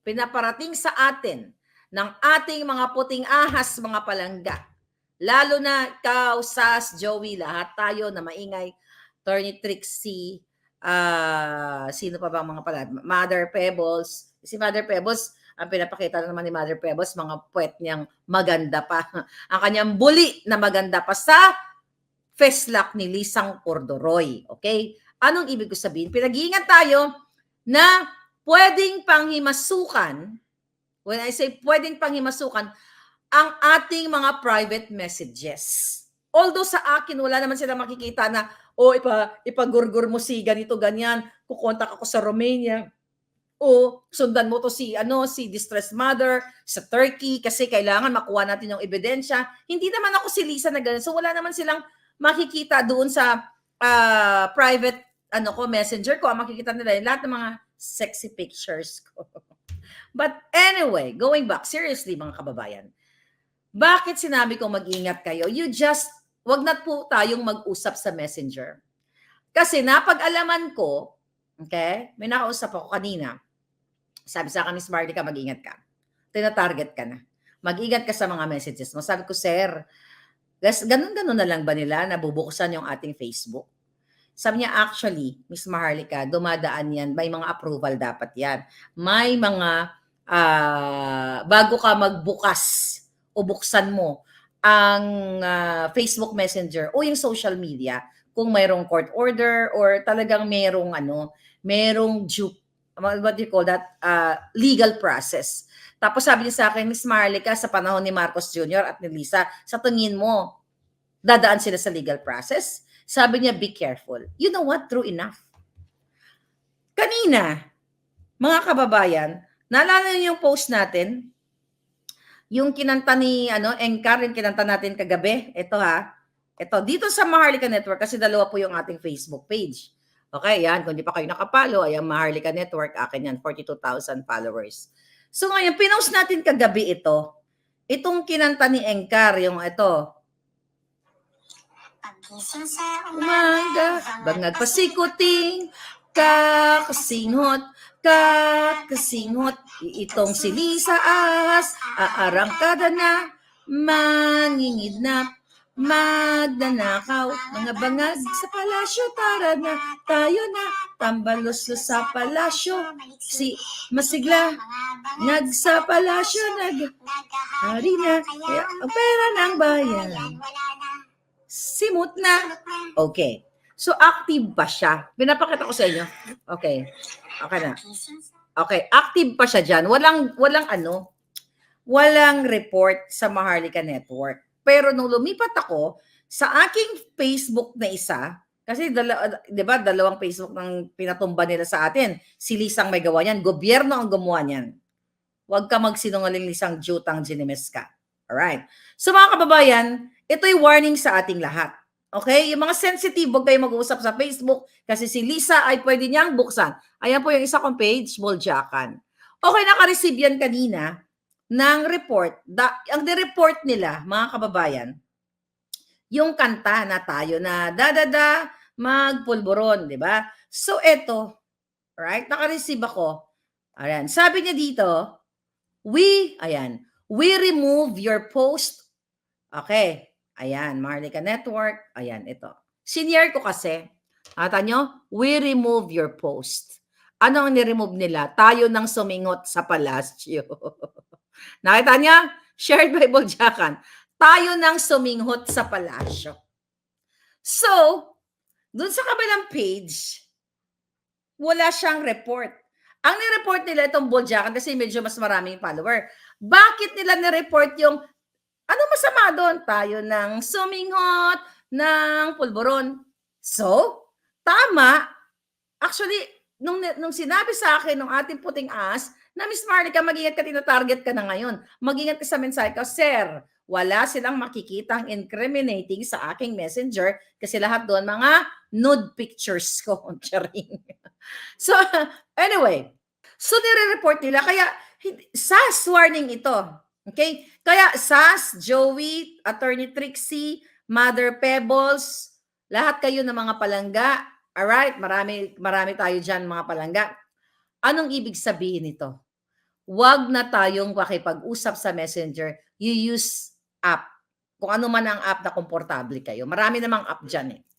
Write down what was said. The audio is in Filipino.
pinaparating sa atin ng ating mga puting ahas, mga palangga. Lalo na ikaw, Sas, Joey, lahat tayo na maingay, Attorney Trixie, sino pa bang mga pala? Mother Pebbles. Si Mother Pebbles, ang pinapakita naman ni Mother Pebbles, mga puwet niyang maganda pa. Ang kanyang buli na maganda pa sa Feslak ni Lisang Cordoroy. Okay? Anong ibig ko sabihin? Pinag-iingat tayo na pwedeng panghimasukan, when I say pwedeng panghimasukan, ang ating mga private messages. Although sa akin, wala naman sila makikita na, ipagurgur mo si ganito, ganyan, kukontak ako sa Romania, o sundan mo to si distressed mother sa Turkey kasi kailangan makuha natin yung ebidensya. Hindi naman ako si Lisa na ganun. So wala naman silang makikita doon sa private messenger ko. Ang makikita nila yung lahat ng mga sexy pictures ko. But anyway, going back, seriously mga kababayan, bakit sinabi ko mag-ingat kayo? Wag na po tayong mag-usap sa messenger. Kasi napag-alaman ko, okay, may nakausap ako kanina. Sabi sa akin, Miss Marlica, mag-ingat ka. Tina-target ka na. Mag-ingat ka sa mga messages mo. Sabi ko, sir, ganun-ganun na lang ba nila nabubuksan yung ating Facebook? Sabi niya, actually, Miss Maharlika, dumadaan yan. May mga approval dapat yan. May mga, bago ka magbukas o buksan mo ang Facebook Messenger o yung social media, kung mayroong court order or talagang merong what do you call that, legal process. Tapos sabi niya sa akin, Miss Marlica, sa panahon ni Marcos Jr. at ni Lisa, sa tingin mo, dadaan sila sa legal process? Sabi niya, be careful. You know what? True enough. Kanina, mga kababayan, naalala niyo yung post natin? Yung kinanta ni Engkar, yung kinanta natin kagabi. Ito Ito, dito sa Maharlika Network, kasi dalawa po yung ating Facebook page. Okay, yan. Kung di pa kayo nakapalo, ay ang Maharlika Network, akin yan, 42,000 followers. So ngayon, pinost natin kagabi ito. Itong kinanta ni Engkar, yung ito. Pagising sa umaga, bangag pasikuting, kakasinghot, itong si Lisa Ahas, aarangkada na, mangingidnap, magnanakaw, mga bangag sa palasyo, tara na, tayo na, tambalos sa palasyo, si masigla, sa palasyo, hari na, kaya ang pera ng bayan, simut na. Okay. So, active pa siya. Pinapakita ko sa inyo. Okay. Okay na. Okay. Active pa siya dyan. Walang report sa Maharlika Network. Pero nung lumipat ako sa aking Facebook na isa, kasi di ba, dalawang Facebook ng pinatumba nila sa atin. Si Lisang may gawa niyan. Gobyerno ang gumawa niyan. Huwag ka magsinungaling, Lisang Jutang Ginemes ka. Alright. So mga kababayan, ito'y warning sa ating lahat. Okay? Yung mga sensitive, huwag kayo mag-uusap sa Facebook kasi si Lisa ay pwede niyang buksan. Ayan po yung isa kong page, Boljakan. Okay, naka-receive yan kanina ng report. Ang report nila, mga kababayan, yung kanta na tayo na dadada magpulburon, di ba? So ito, right? Naka-receive ako. Ayan. Sabi niya dito, we remove your post. Okay. Ayan, Maharlika Network. Ayan, ito. Senior ko kasi. Nakita nyo? We remove your post. Ano ang ni-remove nila? Tayo nang sumingot sa palasyo. Nakita niya? Shared by Boljakan. Tayo nang suminghot sa palasyo. So, dun sa kabilang page, wala siyang report. Ang ni-report nila itong Boljakan kasi medyo mas maraming follower. Bakit nila ni-report yung ano masama doon? Tayo nang suminghot ng pulburon. So, tama. Actually, nung sinabi sa akin ng ating puting as, na Miss Marlica, mag-ingat ka, tinatarget ka na ngayon. Mag-ingat ka sa mensahe ka, sir, wala silang makikitang incriminating sa aking messenger kasi lahat doon mga nude pictures ko. So, anyway. So, nire-report nila. Kaya, SAS warning ito. Okay? Kaya SAS, Joey, Attorney Trixie, Mother Pebbles, lahat kayo ng mga palangga. Alright? Marami tayo dyan mga palangga. Anong ibig sabihin nito? 'wag na tayong makipag-usap sa Messenger, you use app. Kung ano man ang app na komportable kayo. Marami namang app diyan, eh.